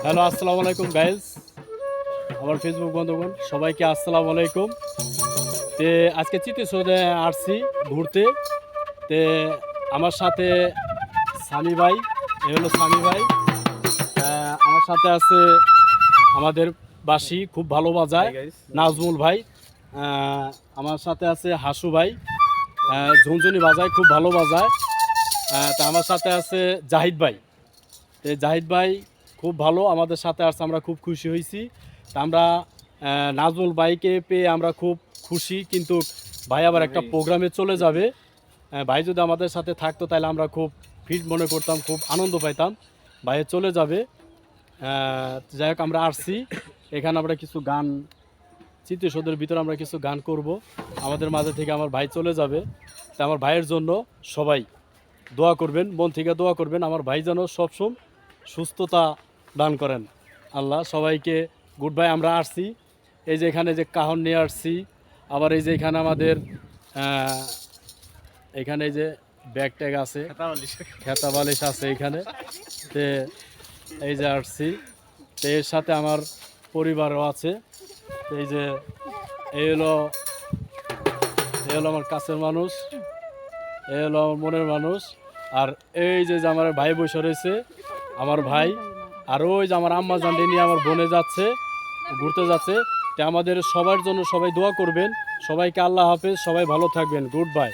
Hello, আসসালামু আলাইকুম guys. আমার ফেসবুক বন্ধুগণ সবাইকে আসসালামু আলাইকুম। তে আজকে চিত্তসৌধে আসছি ঘুরতে। তে আমার সাথে সামি ভাই, এ হলো সামি ভাই। আমার সাথে আছে আমাদের বাঁশি খুব ভালো বাজায় নাজমুল ভাই। আমার সাথে আছে হাসু ভাই, ঝুনঝুনি বাজায় খুব ভালো বাজায়। তা আমার সাথে আছে জাহিদ ভাই। জাহিদ ভাই খুব ভালো আমাদের সাথে আসছে, আমরা খুব খুশি হয়েছি। তা আমরা নাজমুল ভাইকে পেয়ে আমরা খুব খুশি, কিন্তু ভাই আবার একটা প্রোগ্রামে চলে যাবে। ভাই যদি আমাদের সাথে থাকতো তাহলে আমরা খুব ফিট মনে করতাম, খুব আনন্দ পাইতাম। ভাই চলে যাবে। যাই হোক, আমরা আসছি এখানে, আমরা কিছু গান স্মৃতিসৌধের ভিতরে আমরা কিছু গান করব। আমাদের মাঝে থেকে আমার ভাই চলে যাবে। তা আমার ভাইয়ের জন্য সবাই দোয়া করবেন, মন থেকে দোয়া করবেন। আমার ভাই যেন সবসময় সুস্থতা দান করেন আল্লাহ। সবাইকে গুড বাই। আমরা আসছি এই যে এখানে যে কাহন নিয়ে আসছি, আবার এই যে এখানে আমাদের এখানে এই যে ব্যাগ ট্যাগ আছে, খেতা বালিশ আছে এখানে। তে এই যে আসছি, তো এর সাথে আমার পরিবারও আছে। এই যে এই হলো আমার কাছের মানুষ, এই হলো আমার মনের মানুষ। আর এই যে আমার ভাই বসে রয়েছে, আমার ভাই। আর ওই যে আমার আম্মা জানটি নিয়ে আমার বোনে যাচ্ছে, ঘুরতে যাচ্ছে। তো আমাদের সবার জন্য সবাই দোয়া করবেন। সবাইকে আল্লাহ হাফেজ, সবাই ভালো থাকবেন। Good bye.